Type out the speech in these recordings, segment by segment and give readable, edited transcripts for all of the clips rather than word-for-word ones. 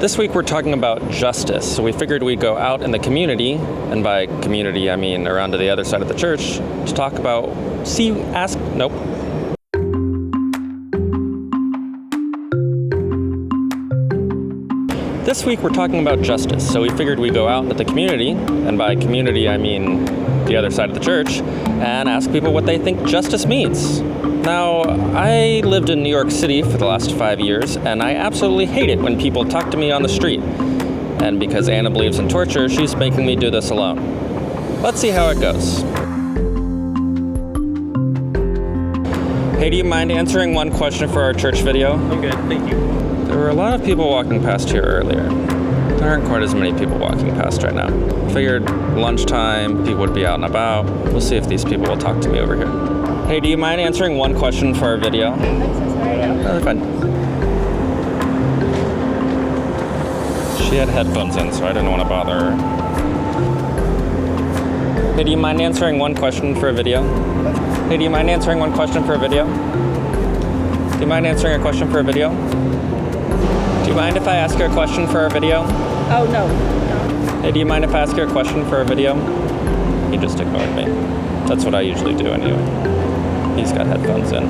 This week we're talking about justice, so we figured we'd go out in the community, and by community I mean around to the other side of the church, to talk about, nope. This week we're talking about justice, so we figured we'd go out into the community, and by community I mean the other side of the church, and ask people what they think justice means. Now, I lived in New York City for the last 5 years, and I absolutely hate it when people talk to me on the street. And because Anna believes in torture, she's making me do this alone. Let's see how it goes. Hey, do you mind answering one question for our church video? I'm good, thank you. There were a lot of people walking past here earlier. There aren't quite as many people walking past right now. Figured lunchtime, people would be out and about. We'll see if these people will talk to me over here. Hey, do you mind answering one question for our video? I'm so sorry. They're fine. She had headphones in, so I didn't want to bother her. Hey, do you mind answering one question for a video? Hey, do you mind answering one question for a video? Do you mind answering a question for a video? Do you mind if I ask you a question for our video? Oh, no. Hey, do you mind if I ask you a question for a video? He just ignored me. That's what I usually do anyway. He's got headphones in.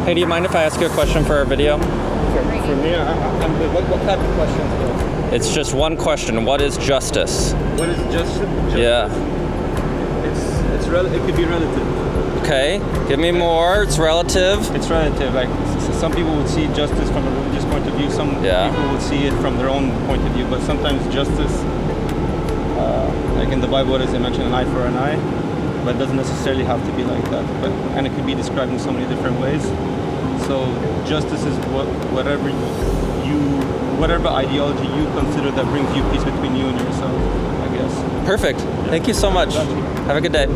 Hey, do you mind if I ask you a question for our video? For me, I'm good. What type of questions though? It's just one question. What is justice? What is justice? Yeah. It could be relative. Okay. Give me more. It's relative. It's relative. Like some people would see justice from a religious point of view. Some people would see it from their own point of view. But sometimes justice, like in the Bible, it mentions an eye for an eye. But it doesn't necessarily have to be like that. And it could be described in so many different ways. So justice is whatever ideology you consider that brings you peace between you and yourself, I guess. Perfect. Yeah. Thank you so much. Have a good day.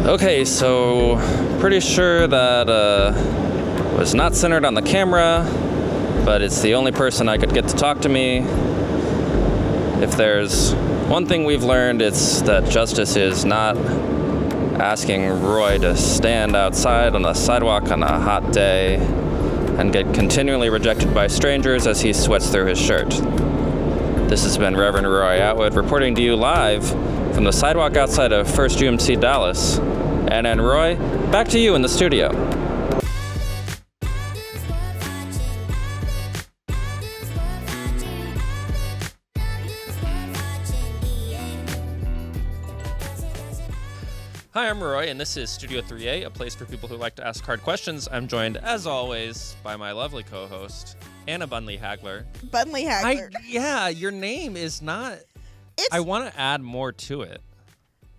Okay, so pretty sure that was not centered on the camera, but it's the only person I could get to talk to me. If there's one thing we've learned, it's that justice is not asking Roy to stand outside on the sidewalk on a hot day and get continually rejected by strangers as he sweats through his shirt. This has been Reverend Roy Atwood reporting to you live from the sidewalk outside of First UMC Dallas. And Roy, back to you in the studio. Hi, I'm Roy, and this is Studio 3A, a place for people who like to ask hard questions. I'm joined, as always, by my lovely co-host, Anna Bunley-Hagler. Bunley-Hagler. Yeah, your name is not... I want to add more to it.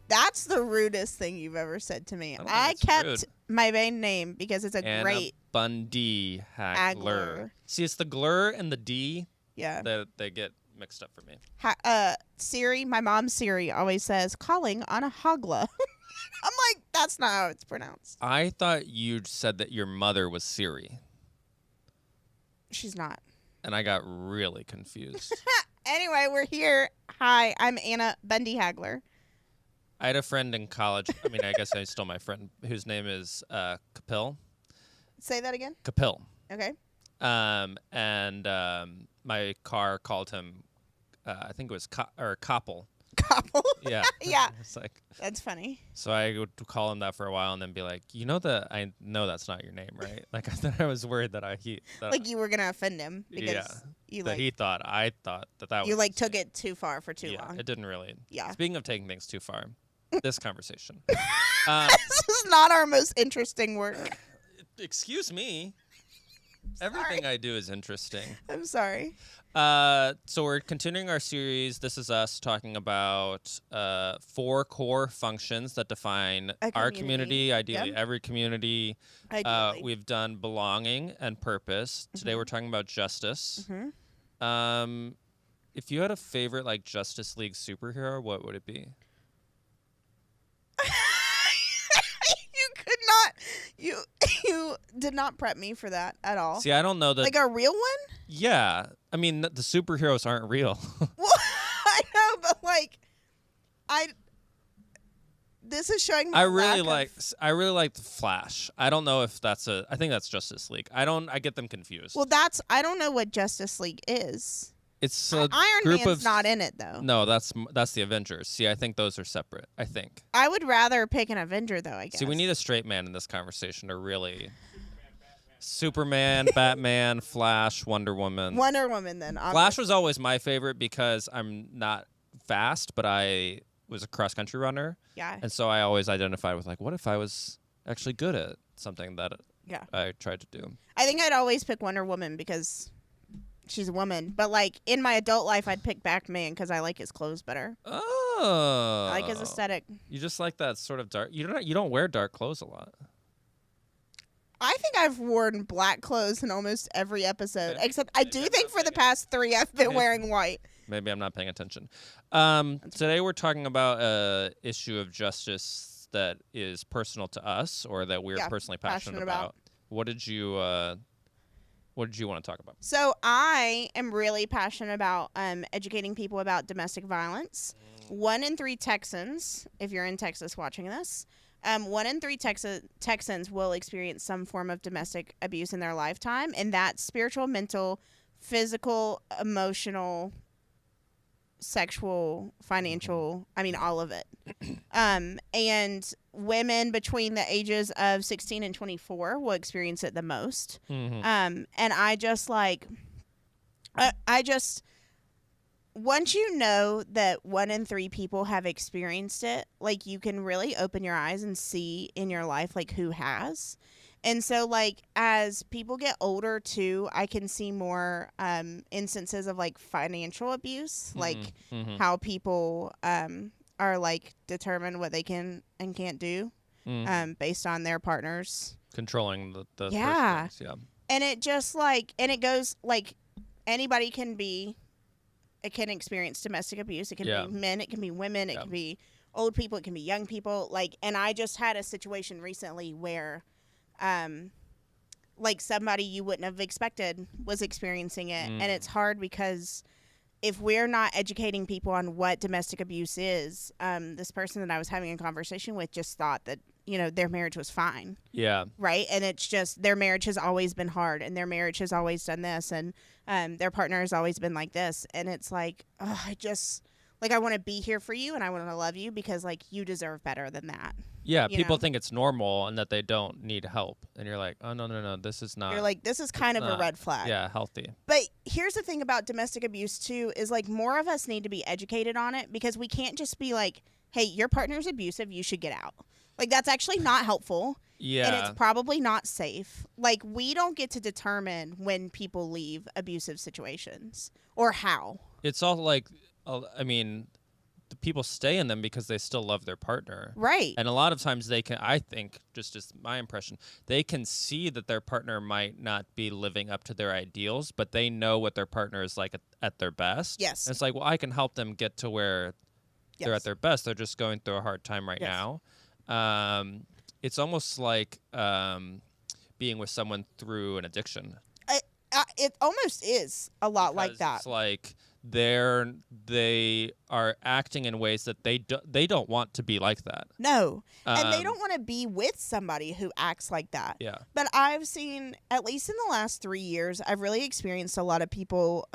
That's the rudest thing you've ever said to me. I kept rude. My main name because it's Anna great... Bundy-Hagler. See, it's the glur and the D that they get mixed up for me. Siri, my mom Siri, always says, calling on a hogla. I'm like, that's not how it's pronounced. I thought you said that your mother was Siri. She's not. And I got really confused. Anyway, we're here. Hi, I'm Anna Bundy-Hagler. I had a friend in college. I mean, I guess I still my friend whose name is Kapil. Say that again? Kapil. Okay. My car called him, I think it was Koppel. Koppel? Yeah. Yeah. It's like, that's funny. So I would call him that for a while and then be like, I know that's not your name, right? Like, I was worried that you were going to offend him because I thought that you like took it too far for too long. It didn't really. Yeah. Speaking of taking things too far, this conversation. This is not our most interesting work. Excuse me. Everything I do is interesting. I'm sorry. So we're continuing our series. This is us talking about 4 core functions that define our community, ideally every community. We've done belonging and purpose. Today we're talking about justice. If you had a favorite like Justice League superhero, what would it be? You did not prep me for that at all. See, I don't know that. Like a real one? Yeah. I mean, the superheroes aren't real. Well, I know, but like, This is showing my I really lack like the Flash. I don't know if that's I think that's Justice League. I get them confused. Well, I don't know what Justice League is. It's a Iron group Man's of not in it though. No, that's the Avengers. See, I think those are separate. I think. I would rather pick an Avenger though, I guess. See, we need a straight man in this conversation to really. Superman, Batman, Flash, Wonder Woman. Wonder Woman then. Obviously. Flash was always my favorite because I'm not fast, but I was a cross country runner. Yeah. And so I always identified with like, what if I was actually good at something that I tried to do? I think I'd always pick Wonder Woman because she's a woman. But like in my adult life, I'd pick Batman because I like his clothes better. Oh. I like his aesthetic. You just like that sort of dark. You don't wear dark clothes a lot. I think I've worn black clothes in almost every episode, except I do think for the past 3 I've been wearing white. Maybe I'm not paying attention. Today we're talking about an issue of justice that is personal to us, or that we're personally passionate about. What did you want to talk about? So I am really passionate about educating people about domestic violence. 1 in 3 Texans, if you're in Texas watching this, 1 in 3 Texans will experience some form of domestic abuse in their lifetime, and that's spiritual, mental, physical, emotional, sexual, financial, all of it. And women between the ages of 16 and 24 will experience it the most. And I just once you know that 1 in 3 people have experienced it, like you can really open your eyes and see in your life like who has. And so like as people get older too, I can see more instances of like financial abuse, like how people are like determined what they can and can't do based on their partners controlling the purse strings, yeah. And it just like, and it goes like anybody can experience domestic abuse. It can be men, it can be women, it can be old people, it can be young people. Like, and I just had a situation recently where, like somebody you wouldn't have expected was experiencing it. And it's hard because if we're not educating people on what domestic abuse is, this person that I was having a conversation with just thought that, their marriage was fine. Yeah. Right. And it's just their marriage has always been hard and their marriage has always done this and their partner has always been like this. And it's like, I want to be here for you and I want to love you because like you deserve better than that. Yeah. People think it's normal and that they don't need help. And you're like, oh, no, this is not. You're like, this is kind of a red flag. Yeah. Healthy. But here's the thing about domestic abuse too, is like more of us need to be educated on it because we can't just be like, hey, your partner's abusive, you should get out. Like, that's actually not helpful. Yeah. And it's probably not safe. Like, we don't get to determine when people leave abusive situations or how. It's all like, the people stay in them because they still love their partner. Right. And a lot of times they can, I think, just as my impression, they can see that their partner might not be living up to their ideals, but they know what their partner is like at their best. Yes. And it's like, well, I can help them get to where they're at their best. They're just going through a hard time right now. It's almost like being with someone through an addiction. It almost is a lot like that. It's like they are acting in ways that they don't want to be like that. No, and they don't want to be with somebody who acts like that. Yeah. But I've seen, at least in the last 3 years, I've really experienced a lot of people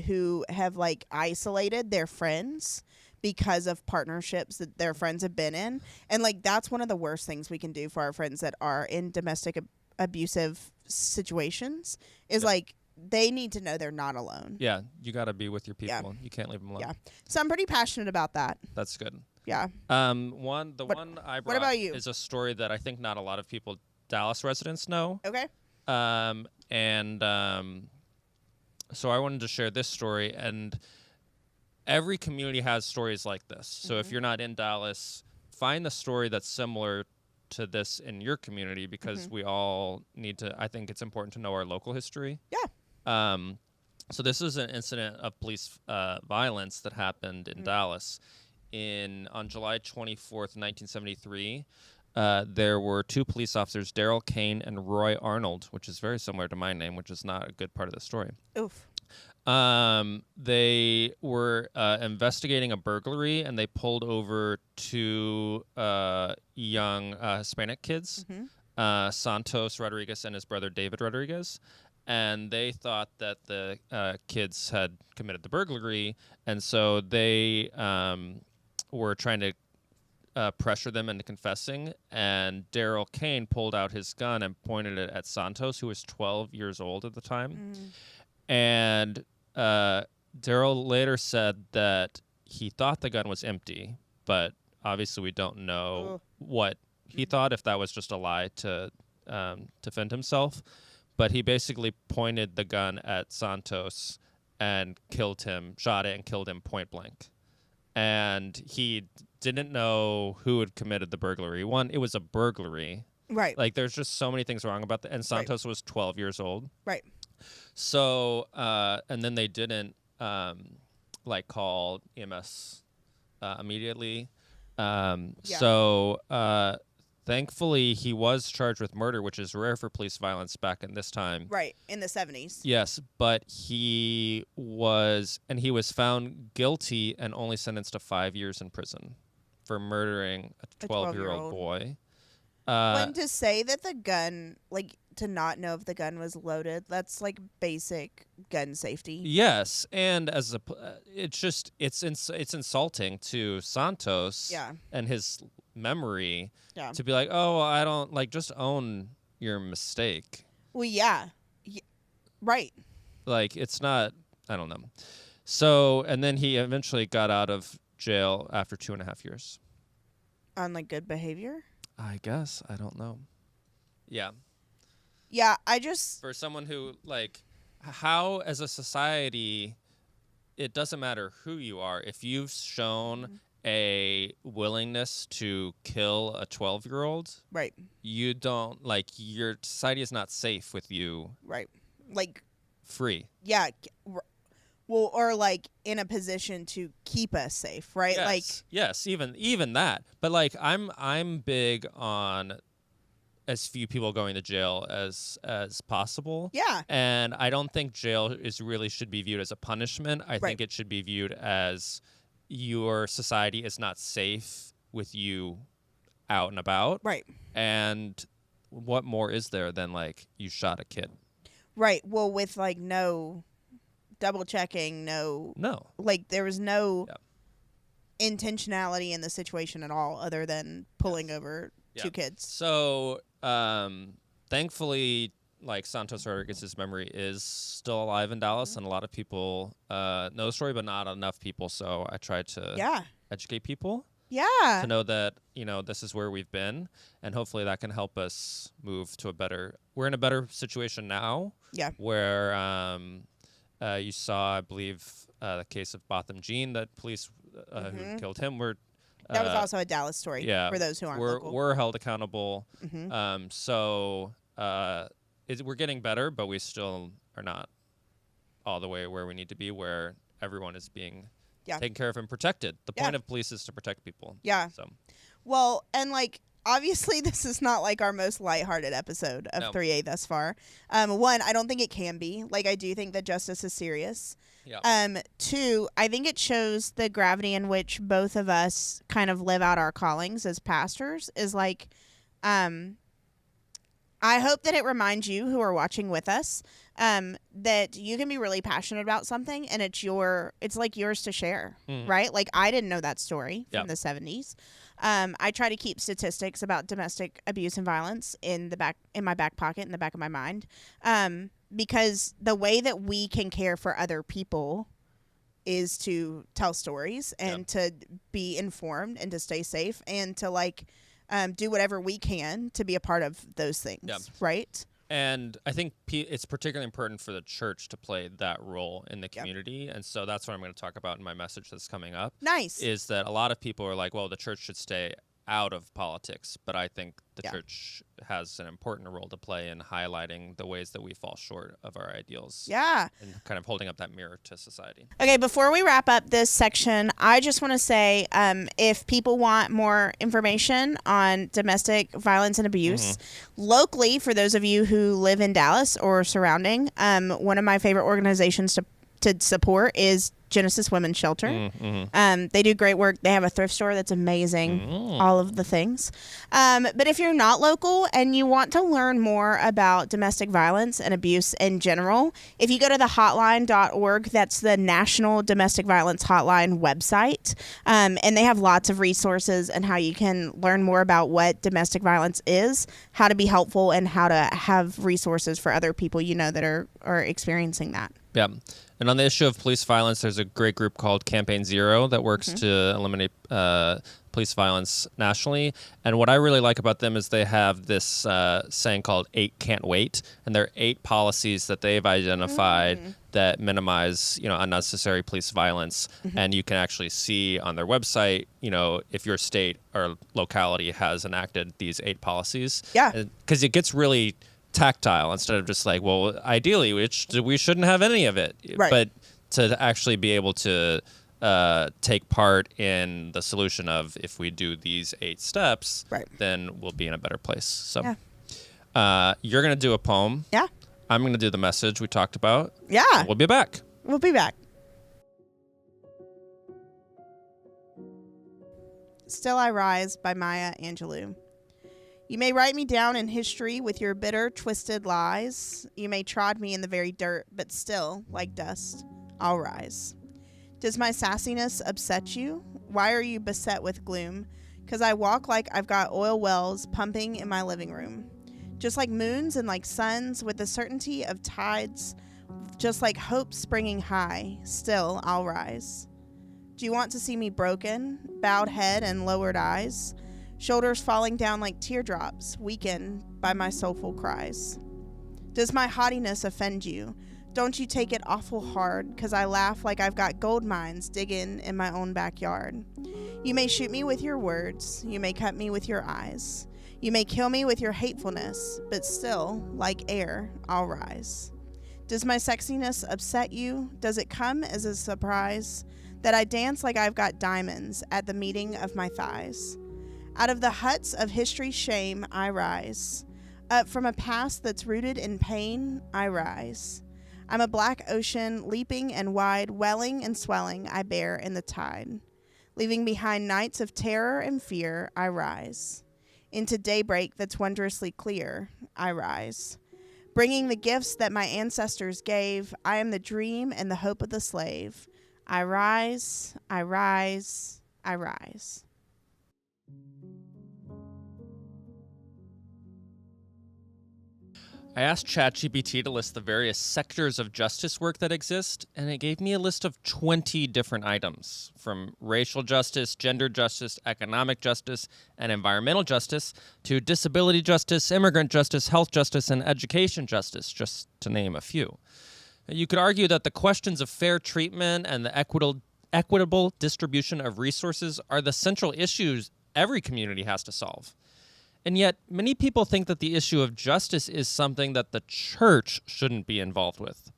who have like isolated their friends because of partnerships that their friends have been in. And like that's one of the worst things we can do for our friends that are in domestic abusive situations is like they need to know they're not alone. Yeah, you got to be with your people. Yeah. You can't leave them alone. Yeah. So I'm pretty passionate about that. That's good. Yeah. One I brought what about you? Is a story that I think not a lot of people, Dallas residents, know. Okay. So I wanted to share this story, and every community has stories like this. So if you're not in Dallas, find the story that's similar to this in your community because we all need to, I think it's important to know our local history. Yeah. So this is an incident of police violence that happened in Dallas on July 24th, 1973. There were 2 police officers, Daryl Kane and Roy Arnold, which is very similar to my name, which is not a good part of the story. Oof. They were investigating a burglary, and they pulled over 2 young Hispanic kids, Santos Rodriguez and his brother David Rodriguez. And they thought that the kids had committed the burglary, and so they were trying to pressure them into confessing. And Daryl Kane pulled out his gun and pointed it at Santos, who was 12 years old at the time. And Daryl later said that he thought the gun was empty, but obviously we don't know what he thought, if that was just a lie to defend himself. But he basically pointed the gun at Santos and shot it and killed him point blank. And he didn't know who had committed the burglary. One, it was a burglary. Right. Like, there's just so many things wrong about that. And Santos was 12 years old. Right. So, and then they didn't, call EMS immediately. So, thankfully, he was charged with murder, which is rare for police violence back in this time. Right, in the 70s. Yes, but he was found guilty and only sentenced to 5 years in prison for murdering a 12-year-old boy. When to say that the gun, to not know if the gun was loaded, that's basic gun safety. Yes, and as it's insulting to Santos and his memory to be like, oh, I don't just own your mistake. Well, yeah. Right. It's not, I don't know. So, and then he eventually got out of jail after 2.5 years. On good behavior? I guess. I don't know. Yeah. Yeah, for someone who, how as a society, it doesn't matter who you are. If you've shown a willingness to kill a 12-year-old, right, you don't, your society is not safe with you. Right. Free. Yeah. Well, or in a position to keep us safe, right? Yes. Yes, even that. But I'm big on as few people going to jail as possible. Yeah. And I don't think jail should be viewed as a punishment. I think it should be viewed as your society is not safe with you out and about. Right. And what more is there than you shot a kid? Right. Well, with no double checking, no. There was no intentionality in the situation at all, other than pulling over 2 kids. So, thankfully, Santos Rodriguez's memory is still alive in Dallas, and a lot of people know the story, but not enough people. So I tried to educate people. Yeah. To know that, this is where we've been, and hopefully that can help us move to we're in a better situation now. Yeah. Where you saw, I believe, the case of Botham Jean, that police who killed him that was also a Dallas story. Yeah, for those who aren't local. We're held accountable. Mm-hmm. We're getting better, but we still are not all the way where we need to be, where everyone is being taken care of and protected. The point of police is to protect people. Yeah. So, well, and obviously this is not our most lighthearted episode of 3A thus far. One, I don't think it can be. I do think that justice is serious. Yeah. 2, I think it shows the gravity in which both of us kind of live out our callings as pastors. Is I hope that it reminds you who are watching with us that you can be really passionate about something, and it's yours to share, right? I didn't know that story from the 70s. I try to keep statistics about domestic abuse and violence in my back pocket, in the back of my mind, because the way that we can care for other people is to tell stories and to be informed and to stay safe and to do whatever we can to be a part of those things, right? And I think it's particularly important for the church to play that role in the community. And so that's what I'm going to talk about in my message that's coming up. Nice. Is that a lot of people are well, the church should stay out of politics. But I think the church has an important role to play in highlighting the ways that we fall short of our ideals. Yeah. And kind of holding up that mirror to society. Okay, before we wrap up this section, I just want to say if people want more information on domestic violence and abuse, locally, for those of you who live in Dallas or surrounding, one of my favorite organizations to to support is Genesis Women's Shelter. They do great work. They have a thrift store that's amazing. All of the things. But if you're not local and you want to learn more about domestic violence and abuse in general, if you go to the hotline.org, that's the National Domestic Violence Hotline website. And they have lots of resources and how you can learn more about what domestic violence is, how to be helpful, and how to have resources for other people you know that are experiencing that. Yeah. And on the issue of police violence, there's a great group called Campaign Zero that works to eliminate police violence nationally. And what I really like about them is they have this saying called 8 Can't Wait. And there are 8 policies that they've identified that minimize, unnecessary police violence. And you can actually see on their website, if your state or locality has enacted these 8 policies. Yeah. Because it gets really tactile instead of just like, well, ideally we shouldn't have any of it, right. But to actually be able to take part in the solution of, if we do these 8 steps, right, then we'll be in a better place. So you're gonna do a poem. Yeah. I'm gonna do the message we talked about. Yeah. We'll be back. We'll be back. Still I Rise by Maya Angelou. You may write me down in history with your bitter, twisted lies. You may trod me in the very dirt, but still, like dust, I'll rise. Does my sassiness upset you? Why are you beset with gloom? 'Cause I walk like I've got oil wells pumping in my living room. Just like moons and like suns, with the certainty of tides, just like hope springing high, still I'll rise. Do you want to see me broken, bowed head and lowered eyes? Shoulders falling down like teardrops, weakened by my soulful cries. Does my haughtiness offend you? Don't you take it awful hard, 'cause I laugh like I've got gold mines digging in my own backyard. You may shoot me with your words, you may cut me with your eyes. You may kill me with your hatefulness, but still, like air, I'll rise. Does my sexiness upset you? Does it come as a surprise that I dance like I've got diamonds at the meeting of my thighs? Out of the huts of history's shame, I rise. Up from a past that's rooted in pain, I rise. I'm a black ocean, leaping and wide, welling and swelling, I bear in the tide. Leaving behind nights of terror and fear, I rise. Into daybreak that's wondrously clear, I rise. Bringing the gifts that my ancestors gave, I am the dream and the hope of the slave. I rise, I rise, I rise. I asked ChatGPT to list the various sectors of justice work that exist, and it gave me a list of 20 different items, from racial justice, gender justice, economic justice, and environmental justice, to disability justice, immigrant justice, health justice, and education justice, just to name a few. You could argue that the questions of fair treatment and the equitable distribution of resources are the central issues every community has to solve. And yet, many people think that the issue of justice is something that the church shouldn't be involved with.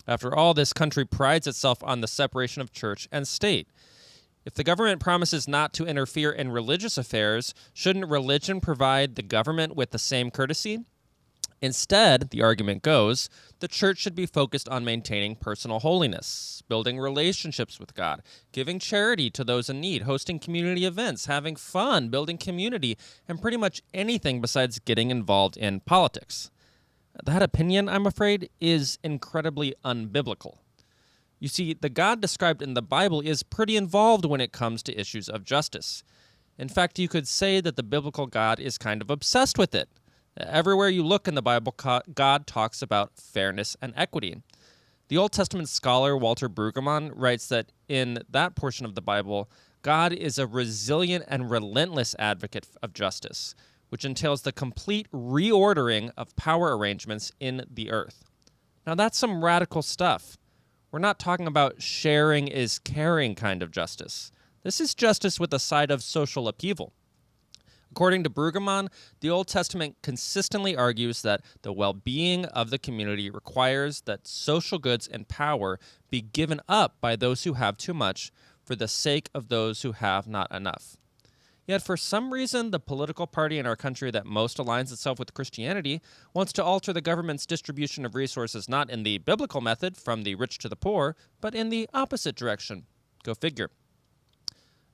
After all, this country prides itself on the separation of church and state. If the government promises not to interfere in religious affairs, shouldn't religion provide the government with the same courtesy? Instead, the argument goes, the church should be focused on maintaining personal holiness, building relationships with God, giving charity to those in need, hosting community events, having fun, building community, and pretty much anything besides getting involved in politics. That opinion, I'm afraid, is incredibly unbiblical. You see, the God described in the Bible is pretty involved when it comes to issues of justice. In fact, you could say that the biblical God is kind of obsessed with it. Everywhere you look in the Bible, God talks about fairness and equity. The Old Testament scholar Walter Brueggemann writes that in that portion of the Bible, God is a resilient and relentless advocate of justice, which entails the complete reordering of power arrangements in the earth. Now, that's some radical stuff. We're not talking about sharing is caring kind of justice. This is justice with a side of social upheaval. According to Brueggemann, the Old Testament consistently argues that the well-being of the community requires that social goods and power be given up by those who have too much for the sake of those who have not enough. Yet for some reason, the political party in our country that most aligns itself with Christianity wants to alter the government's distribution of resources not in the biblical method, from the rich to the poor, but in the opposite direction. Go figure.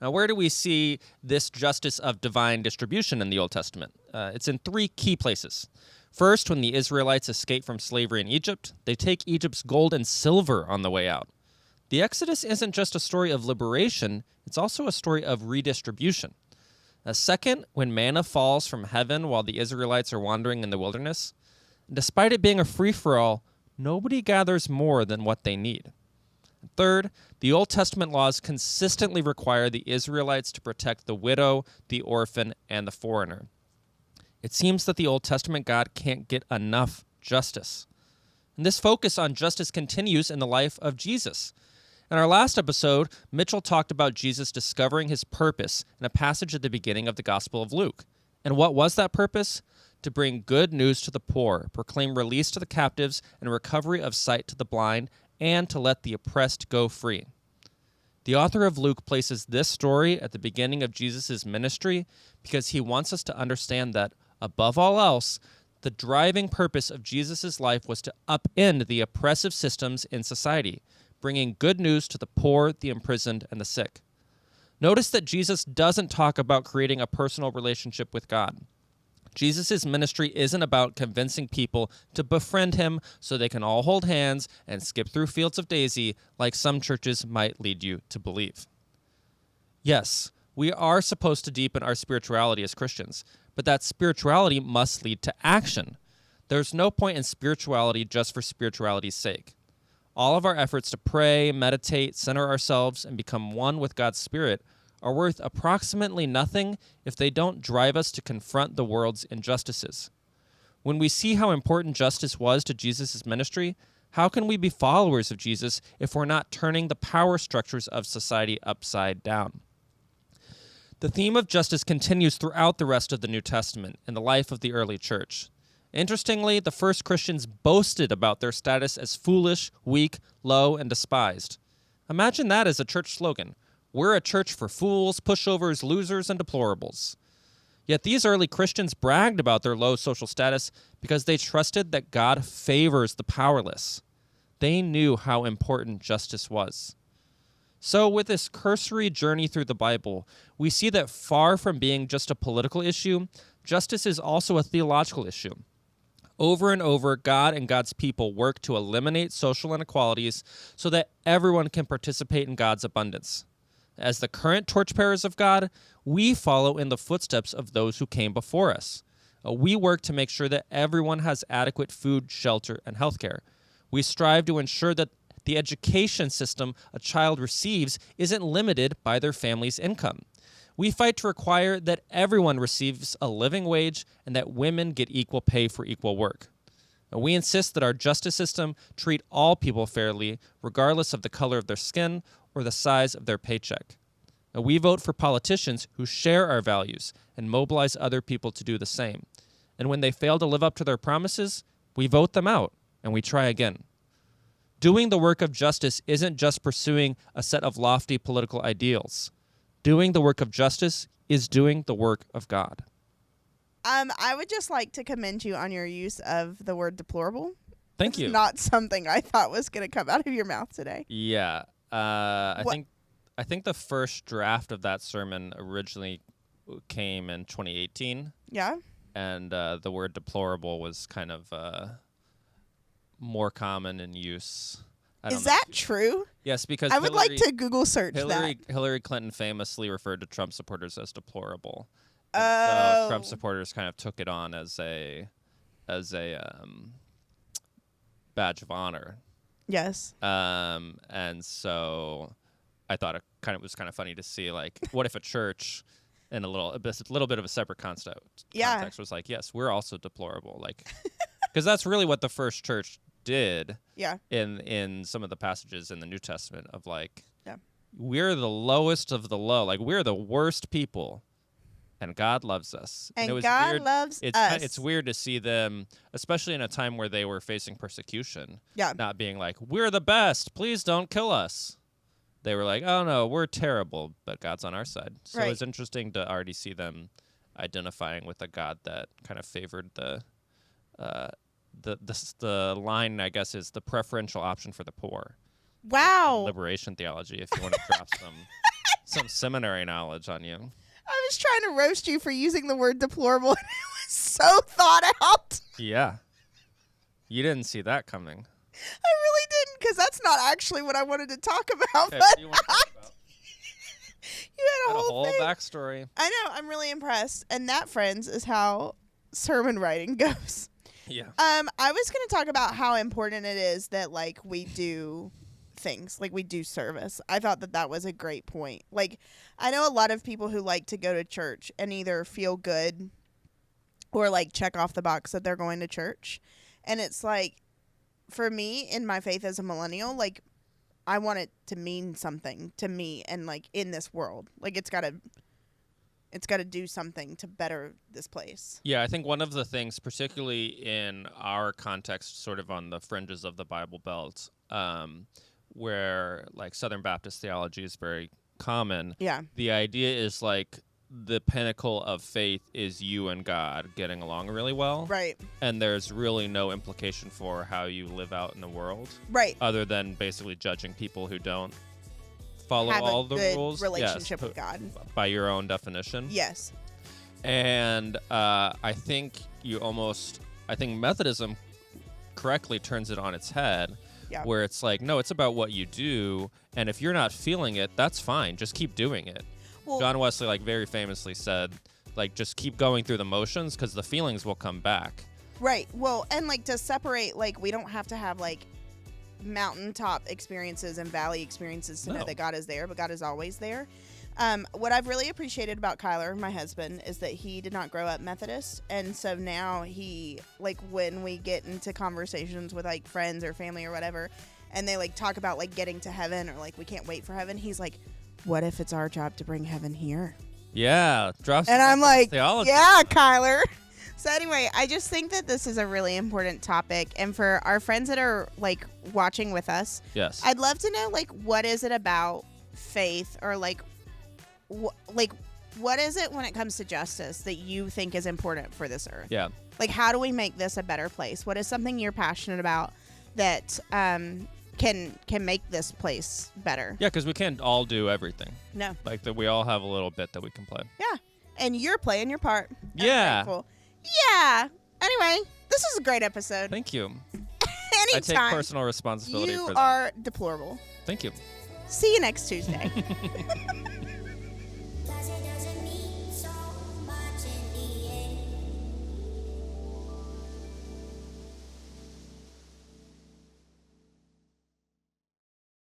Now, where do we see this justice of divine distribution in the Old Testament? It's in 3 key places. First, when the Israelites escape from slavery in Egypt, they take Egypt's gold and silver on the way out. The Exodus isn't just a story of liberation, it's also a story of redistribution. Second, when manna falls from heaven while the Israelites are wandering in the wilderness, despite it being a free-for-all, nobody gathers more than what they need. Third, the Old Testament laws consistently require the Israelites to protect the widow, the orphan, and the foreigner. It seems that the Old Testament God can't get enough justice. And this focus on justice continues in the life of Jesus. In our last episode, Mitchell talked about Jesus discovering his purpose in a passage at the beginning of the Gospel of Luke. And what was that purpose? To bring good news to the poor, proclaim release to the captives, and recovery of sight to the blind, and to let the oppressed go free. The author of Luke places this story at the beginning of Jesus' ministry because he wants us to understand that, above all else, the driving purpose of Jesus' life was to upend the oppressive systems in society, bringing good news to the poor, the imprisoned, and the sick. Notice that Jesus doesn't talk about creating a personal relationship with God. Jesus' ministry isn't about convincing people to befriend him so they can all hold hands and skip through fields of daisy like some churches might lead you to believe. Yes, we are supposed to deepen our spirituality as Christians, but that spirituality must lead to action. There's no point in spirituality just for spirituality's sake. All of our efforts to pray, meditate, center ourselves, and become one with God's Spirit are worth approximately nothing if they don't drive us to confront the world's injustices. When we see how important justice was to Jesus' ministry, how can we be followers of Jesus if we're not turning the power structures of society upside down? The theme of justice continues throughout the rest of the New Testament in the life of the early church. Interestingly, the first Christians boasted about their status as foolish, weak, low, and despised. Imagine that as a church slogan. We're a church for fools, pushovers, losers, and deplorables. Yet these early Christians bragged about their low social status because they trusted that God favors the powerless. They knew how important justice was. So with this cursory journey through the Bible, we see that far from being just a political issue, justice is also a theological issue. Over and over, God and God's people work to eliminate social inequalities so that everyone can participate in God's abundance. As the current torchbearers of God, we follow in the footsteps of those who came before us. We work to make sure that everyone has adequate food, shelter, and healthcare. We strive to ensure that the education system a child receives isn't limited by their family's income. We fight to require that everyone receives a living wage and that women get equal pay for equal work. And we insist that our justice system treat all people fairly, regardless of the color of their skin or the size of their paycheck. And we vote for politicians who share our values and mobilize other people to do the same. And when they fail to live up to their promises, we vote them out and we try again. Doing the work of justice isn't just pursuing a set of lofty political ideals. Doing the work of justice is doing the work of God. I would just like to commend you on your use of the word deplorable. Thank you. It's not something I thought was going to come out of your mouth today. Yeah. I think the first draft of that sermon originally came in 2018. Yeah. And the word deplorable was kind of more common in use. Is that true? Yes, because I would like to Google search that. Hillary Clinton famously referred to Trump supporters as deplorable. Oh. So Trump supporters kind of took it on as a badge of honor. Yes. And so I thought it was kind of funny to see, like, what if a church in a little bit of a separate context was like, yes, we're also deplorable, like, because that's really what the first church did. Yeah. In some of the passages in the New Testament of like, yeah, we're the lowest of the low, like we're the worst people, and God loves us. And it was God weird. loves us. It's weird to see them, especially in a time where they were facing persecution. Yeah. Not being like, we're the best, please don't kill us. they were like, oh no, we're terrible, but God's on our side. So Right. it's interesting to already see them identifying with a God that kind of favored the line, I guess, is the preferential option for the poor. Wow. Liberation theology, if you want to drop some seminary knowledge on you. I was trying to roast you for using the word deplorable, and it was so thought out. Yeah. You didn't see that coming. I really didn't, because that's not actually what I wanted to talk about. Okay, But what do you want to talk about? you had a Had a whole whole thing. backstory. I know. I'm really impressed. And that, friends, is how sermon writing goes. Yeah. I was going to talk about how important it is that, like, we do things, like we do service. I thought that was a great point. Like, I know a lot of people who like to go to church and either feel good or, like, check off the box that they're going to church. And it's like, for me, in my faith as a millennial, like, I want it to mean something to me and, like, in this world. Like, it's got to do something to better this place. Yeah, I think one of the things, particularly in our context, sort of on the fringes of the Bible Belt, where like Southern Baptist theology is very common. Yeah. The idea is like the pinnacle of faith is you and God getting along really well. Right. And there's really no implication for how you live out in the world. Right. Other than basically judging people who don't follow Have all a the good rules. relationship with God. By your own definition. Yes. And I think Methodism correctly turns it on its head, Yeah. where it's like, no, it's about what you do, and if you're not feeling it, that's fine. Just keep doing it. Well, John Wesley, like, very famously said, like, just keep going through the motions because the feelings will come back. right. Well, and like to separate, like, we don't have to have like mountaintop experiences and valley experiences to know No. that God is there, but God is always there. What I've really appreciated about Kyler, my husband, is that he did not grow up Methodist. And so now he, like, when we get into conversations with, like, friends or family or whatever, and they, like, talk about, like, getting to heaven or, like, we can't wait for heaven, he's like, what if it's our job to bring heaven here? Yeah, drop some And I'm like, theology. yeah, Kyler. So anyway, I just think that this is a really important topic. And for our friends that are, like, watching with us, Yes. I'd love to know, like, what is it about faith or, like, what is it when it comes to justice that you think is important for this earth? Yeah. Like, how do we make this a better place? What is something you're passionate about that can make this place better? Yeah, because we can't all do everything. No. Like, that we all have a little bit that we can play. Yeah. And you're playing your part. I'm Yeah. grateful. Yeah. Anyway, this is a great episode. Thank you. Anytime. I take personal responsibility you for that. are deplorable. Thank you. See you next Tuesday.